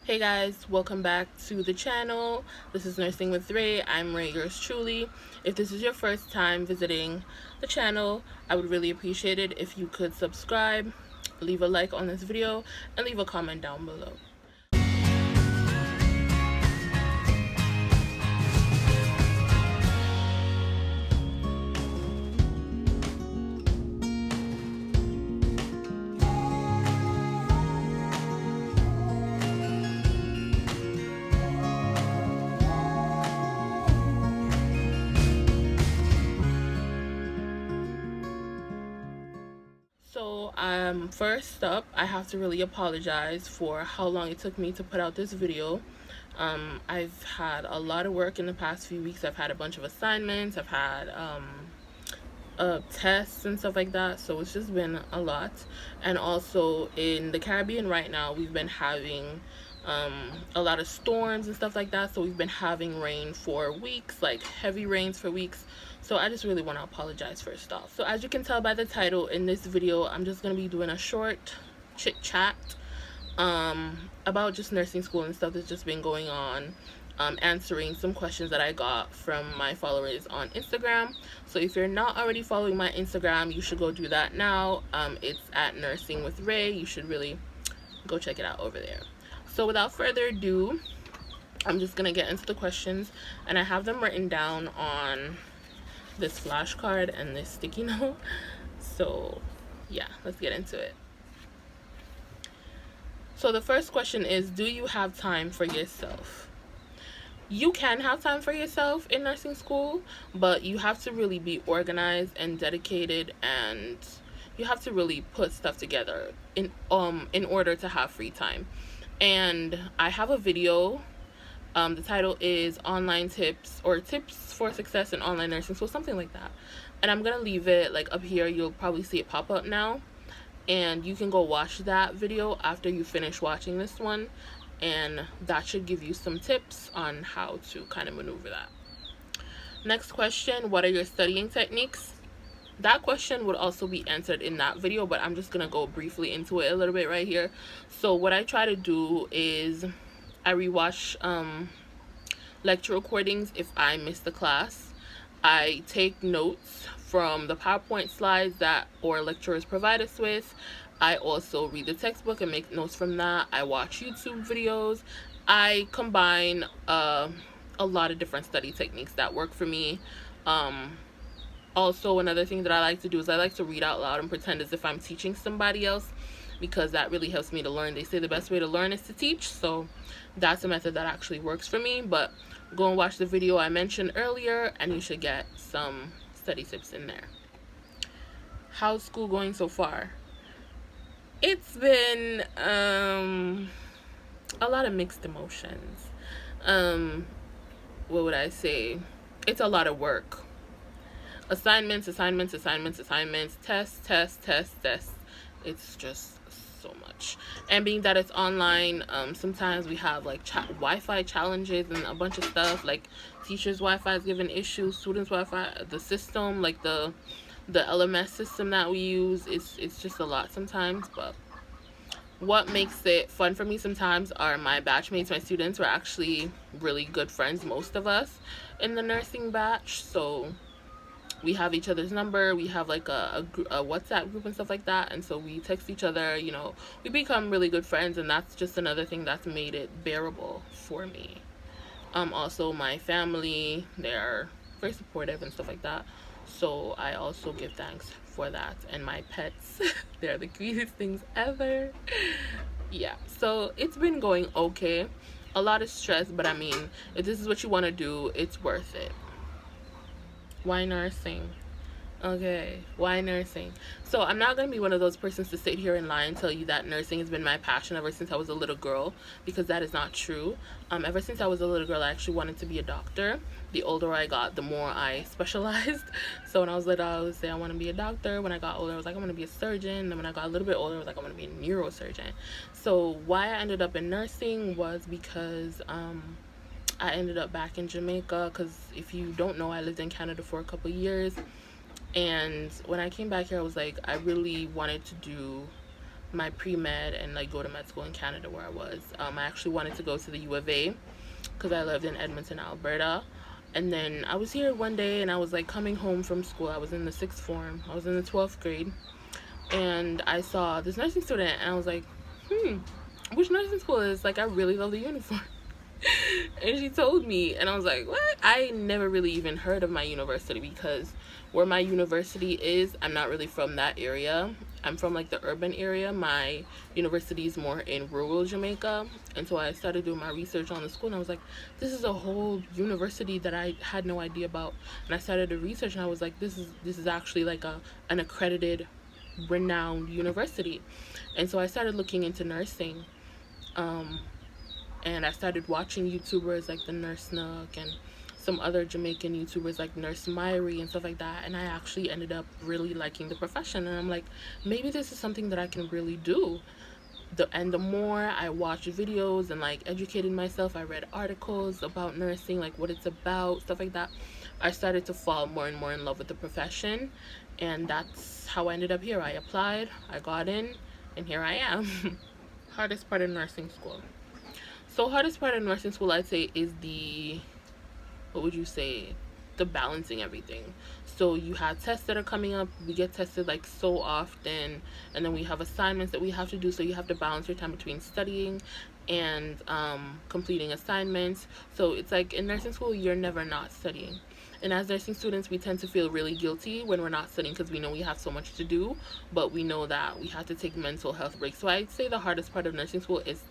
Hey guys, welcome back to the channel. This is Nursing with Ray. I'm Ray, yours truly. If this is your first time visiting the channel, I would really appreciate it if you could subscribe, leave a like on this video, and leave a comment down below. So, first up, I have to really apologize for how long it took me to put out this video. I've had a lot of work in the past few weeks. I've had a bunch of assignments. I've had tests and stuff like that, so it's just been a lot. And also in the Caribbean right now, we've been having a lot of storms and stuff like that, so we've been having rain for weeks, like heavy rains for weeks. So I just really want to apologize first off. So as you can tell by the title, in this video I'm just going to be doing a short chit chat about just nursing school and stuff that's just been going on, answering some questions that I got from my followers on Instagram. So if you're not already following my Instagram, you should go do that now. It's at Nursing with Ray. You should really go check it out over there. So without further ado, I'm just gonna get into the questions, and I have them written down on this flashcard and this sticky note. So yeah, let's get into it. So the first question is, do you have time for yourself? You can have time for yourself in nursing school, but you have to really be organized and dedicated, and you have to really put stuff together in order to have free time. And I have a video. The title is Online Tips or Tips for Success in Online Nursing, so something like that. And I'm gonna leave it like up here. You'll probably see it pop up now, and you can go watch that video after you finish watching this one, and that should give you some tips on how to kind of maneuver that. Next question, what are your studying techniques? That question would also be answered in that video, but I'm just gonna go briefly into it a little bit right here. So what I try to do is I rewatch lecture recordings if I miss the class. I take notes from the PowerPoint slides that our lecturers provide us with. I also read the textbook and make notes from that. I watch YouTube videos. I combine a lot of different study techniques that work for me. Also, another thing that I like to do is I like to read out loud and pretend as if I'm teaching somebody else, because that really helps me to learn. They say the best way to learn is to teach, so that's a method that actually works for me. But go and watch the video I mentioned earlier, and you should get some study tips in there. How's school going so far? It's been a lot of mixed emotions. What would I say? It's a lot of work. Assignments, tests. It's just so much. And being that it's online, sometimes we have like Wi-Fi challenges and a bunch of stuff, like teachers' Wi-Fi is giving issues, students' Wi-Fi, the system, like the LMS system that we use, it's just a lot sometimes. But what makes it fun for me sometimes are my batchmates, my students. We're actually really good friends, most of us in the nursing batch, so we have each other's number. We have like a WhatsApp group and stuff like that, and so we text each other. We become really good friends, and that's just another thing that's made it bearable for me. Also my family, they're very supportive and stuff like that, so I also give thanks for that. And my pets, they're the cutest things ever. Yeah, so it's been going okay. A lot of stress, but I mean, if this is what you want to do, it's worth it. Why nursing? Okay, why nursing? So I'm not going to be one of those persons to sit here and lie and tell you that nursing has been my passion ever since I was a little girl, because that is not true. Ever since I was a little girl, I actually wanted to be a doctor. The older I got, the more I specialized. So when I was little, I would say I want to be a doctor. When I got older, I was like, I want to be a surgeon. And when I got a little bit older, I was like, I want to be a neurosurgeon. So why I ended up in nursing was because I ended up back in Jamaica, because if you don't know, I lived in Canada for a couple years. And when I came back here, I was like, I really wanted to do my pre-med and like go to med school in Canada where I was. I actually wanted to go to the U of A because I lived in Edmonton, Alberta. And then I was here one day and I was like coming home from school. I was in the sixth form. I was in the 12th grade. And I saw this nursing student and I was like, which nursing school is? Like, I really love the uniform. And she told me, and I was like, what? I never really even heard of my university because where my university is, I'm not really from that area. I'm from like the urban area. My university is more in rural Jamaica. And so I started doing my research on the school and I was like, this is a whole university that I had no idea about. And I started to research and I was like, this is actually like an accredited, renowned university. And so I started looking into nursing. And I started watching YouTubers like the Nurse Nook and some other Jamaican YouTubers like Nurse Myri and stuff like that. And I actually ended up really liking the profession. And I'm like, maybe this is something that I can really do. And the more I watched videos and like educated myself, I read articles about nursing, like what it's about, stuff like that. I started to fall more and more in love with the profession. And that's how I ended up here. I applied, I got in, and here I am. Hardest part of nursing school. So hardest part of nursing school, I'd say, is what would you say? The balancing everything. So you have tests that are coming up. We get tested like so often. And then we have assignments that we have to do. So you have to balance your time between studying and completing assignments. So it's like in nursing school, you're never not studying. And as nursing students, we tend to feel really guilty when we're not studying because we know we have so much to do, but we know that we have to take mental health breaks. So I'd say the hardest part of nursing school is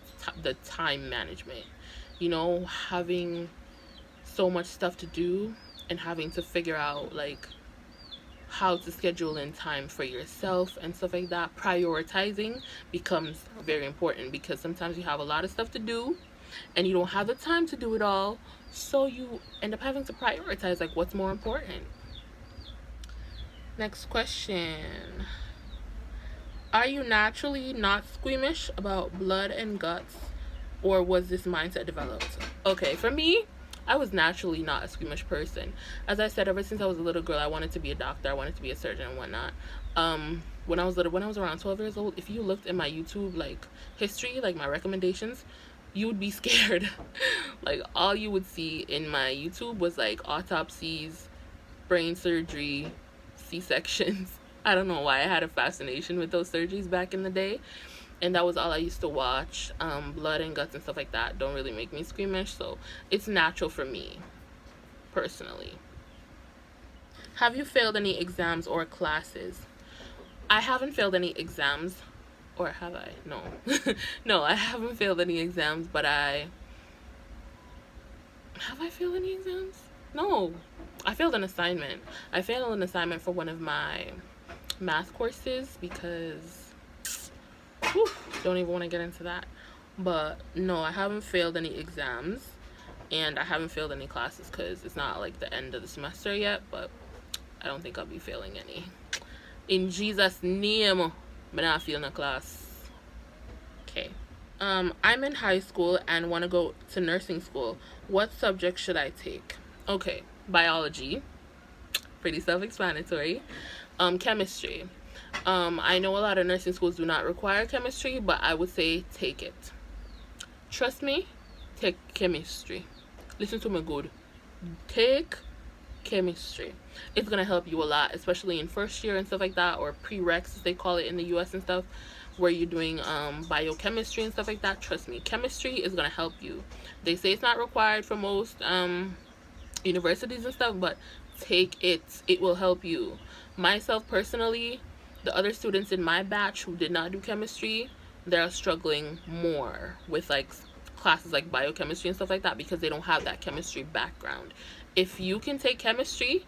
the time management. You know, having so much stuff to do and having to figure out like how to schedule in time for yourself and stuff like that. Prioritizing becomes very important because sometimes you have a lot of stuff to do and you don't have the time to do it all, so you end up having to prioritize like what's more important. Next question. Are you naturally not squeamish about blood and guts, or was this mindset developed? Okay, for me, I was naturally not a squeamish person. As I said, ever since I was a little girl, I wanted to be a doctor, I wanted to be a surgeon and whatnot. When I was little, when I was around 12 years old, if you looked at my YouTube like history, like my recommendations, you would be scared. Like all you would see in my YouTube was like autopsies, brain surgery, C-sections. I don't know why I had a fascination with those surgeries back in the day, and that was all I used to watch. Blood and guts and stuff like that don't really make me squeamish, so it's natural for me personally. Have you failed any exams or classes? I haven't failed any exams. Or have I? No. No, I haven't failed any exams, but have I failed any exams? No. I failed an assignment. I failed an assignment for one of my math courses because, don't even want to get into that. But no, I haven't failed any exams, and I haven't failed any classes because it's not like the end of the semester yet, but I don't think I'll be failing any. In Jesus' name. But I feel in a class. Okay. I'm in high school and want to go to nursing school. What subject should I take? Okay, biology. Pretty self-explanatory. Chemistry. I know a lot of nursing schools do not require chemistry, but I would say take it. Trust me, take chemistry. Listen to me good. Take chemistry. It's gonna help you a lot, especially in first year and stuff like that, or prereqs as they call it in the US and stuff, where you're doing biochemistry and stuff like that. Trust me, chemistry is gonna help you. They say it's not required for most universities and stuff, but take it. It will help you. Myself personally, the other students in my batch who did not do chemistry, they're struggling more with like classes like biochemistry and stuff like that because they don't have that chemistry background. If you can take chemistry,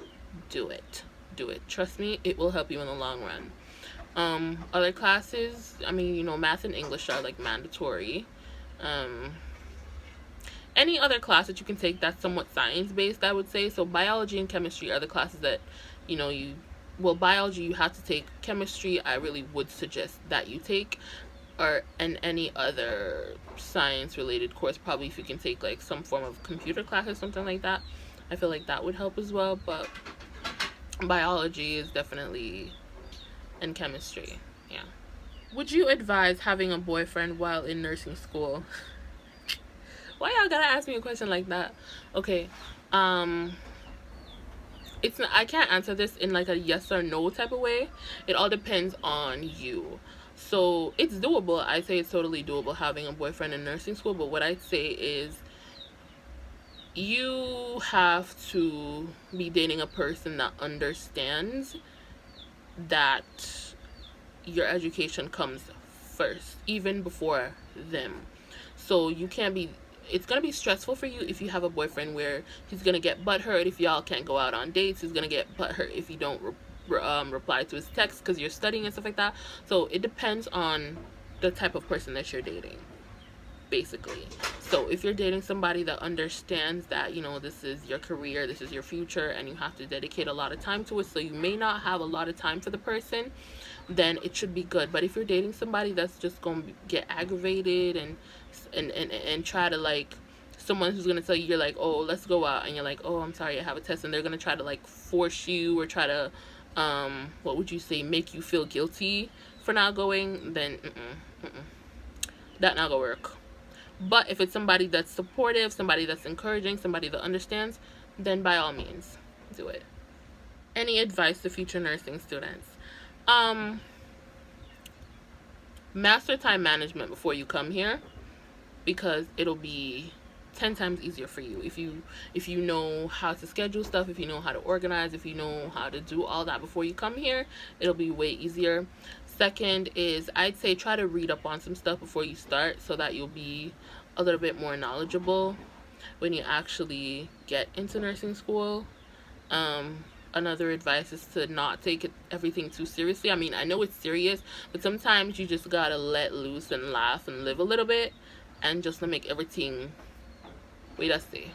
do it. Do it. Trust me, it will help you in the long run. Other classes, I mean, you know, math and English are like mandatory. Any other class that you can take that's somewhat science-based, I would say. So biology and chemistry are the classes that, you know, biology you have to take. Chemistry, I really would suggest that you take. And any other science-related course, probably if you can take like some form of computer class or something like that. I feel like that would help as well, but biology is definitely, and chemistry, yeah. Would you advise having a boyfriend while in nursing school? Why y'all gotta ask me a question like that? Okay. Um it's not, I can't answer this in like a yes or no type of way. It all depends on you. So it's doable. I say it's totally doable having a boyfriend in nursing school, but what I'd say is you have to be dating a person that understands that your education comes first, even before them. So you can't be. It's gonna be stressful for you if you have a boyfriend where he's gonna get butthurt if y'all can't go out on dates. He's gonna get butthurt if you don't reply to his text because you're studying and stuff like that. So it depends on the type of person that you're dating, basically. So if you're dating somebody that understands that, you know, this is your career, this is your future, and you have to dedicate a lot of time to it, so you may not have a lot of time for the person, then it should be good. But if you're dating somebody that's just going to get aggravated and try to like, someone who's going to tell you, you're like, oh, let's go out, and you're like, oh, I'm sorry, I have a test, and they're going to try to like force you or try to what would you say, make you feel guilty for not going, then that not gonna work. But if it's somebody that's supportive, somebody that's encouraging, somebody that understands, then by all means do it. Any advice to future nursing students? um Master time management before you come here, because it'll be 10 times easier for you if you know how to schedule stuff, if you know how to organize, if you know how to do all that before you come here. It'll be way easier. Second is, I'd say try to read up on some stuff before you start, so that you'll be a little bit more knowledgeable when you actually get into nursing school. Another advice is to not take everything too seriously. I mean, I know it's serious, but sometimes you just gotta let loose and laugh and live a little bit, and just to make everything, wait, I say,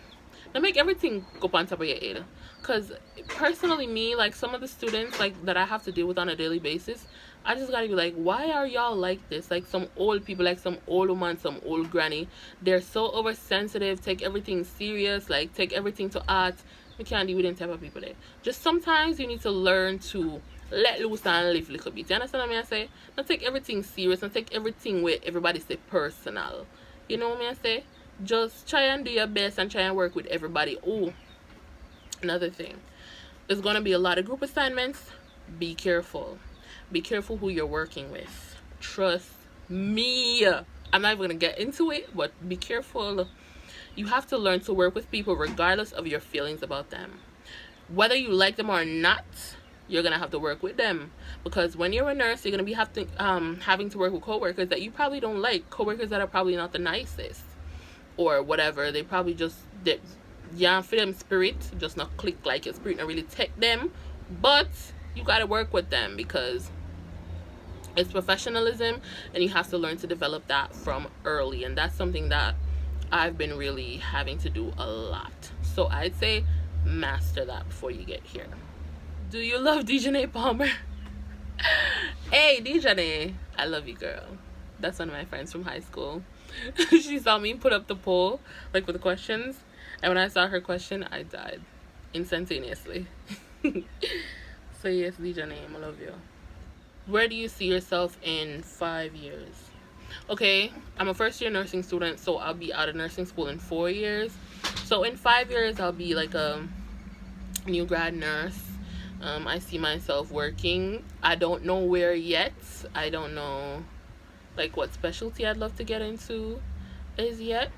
to make everything go on top of your head. Because personally, me, like some of the students like that I have to deal with on a daily basis, I just gotta be like, why are y'all like this? Like some old people, like some old woman, some old granny, they're so oversensitive, take everything serious, like take everything to art. We can't deal with them type of people there. Just sometimes you need to learn to let loose and live a little bit. You understand what I say? Not take everything serious, not take everything where everybody say personal. You know what I say? Just try and do your best and try and work with everybody. Oh, another thing. There's gonna be a lot of group assignments. Be careful. Be careful who you're working with. Trust me. I'm not even gonna get into it, but be careful. You have to learn to work with people regardless of your feelings about them. Whether you like them or not, you're gonna have to work with them, because when you're a nurse, you're gonna be having to work with coworkers that you probably don't like, coworkers that are probably not the nicest or whatever. They probably just yeah, for them spirit just not click like your spirit, not really take them. But you gotta work with them because it's professionalism, and you have to learn to develop that from early, and that's something that I've been really having to do a lot. So I'd say master that before you get here. Do you love Dejanay Palmer? Hey Dejanay, I love you, girl. That's one of my friends from high school. She saw me put up the poll like with the questions, and when I saw her question, I died instantaneously. So yes, Dejanay, I love you. Where do you see yourself in 5 years? Okay, I'm a first year nursing student, so I'll be out of nursing school in 4 years. So in 5 years, I'll be like a new grad nurse. I see myself working. I don't know where yet. I don't know like what specialty I'd love to get into is yet.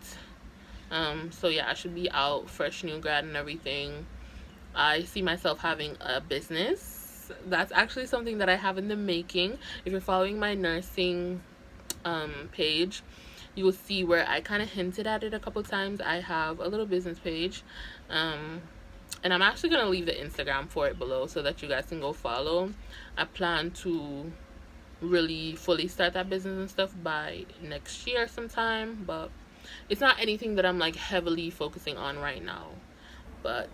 So yeah, I should be out fresh new grad and everything. I see myself having a business. That's actually something that I have in the making. If you're following my nursing page, you will see where I kind of hinted at it a couple times. I have a little business page, and I'm actually going to leave the Instagram for it below so that you guys can go follow. I plan to really fully start that business and stuff by next year sometime, but it's not anything that I'm like heavily focusing on right now. But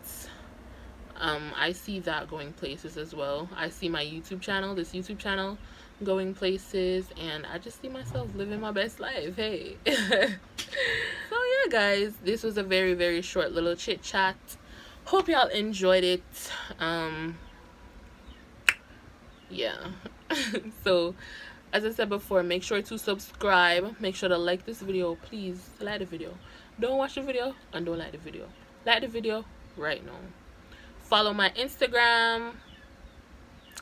I see that going places as well. I see my YouTube channel, this YouTube channel, going places, and I just see myself living my best life. Hey. So yeah, guys, this was a very, very short little chit chat. Hope y'all enjoyed it. Yeah. So As I said before, make sure to subscribe. Make sure to like this video. Please like the video. Don't watch the video and don't like the video. Like the video right now. Follow my Instagram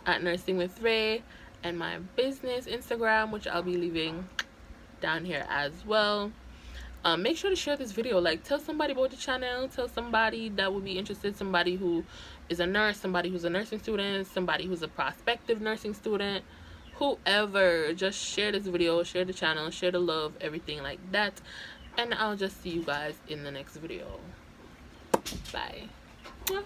at Nursing with Ray, and my business Instagram, which I'll be leaving down here as well. Make sure to share this video. Like, tell somebody about the channel. Tell somebody that would be interested. Somebody who is a nurse. Somebody who's a nursing student. Somebody who's a prospective nursing student. Whoever. Just share this video. Share the channel. Share the love. Everything like that. And I'll just see you guys in the next video. Bye. Yeah.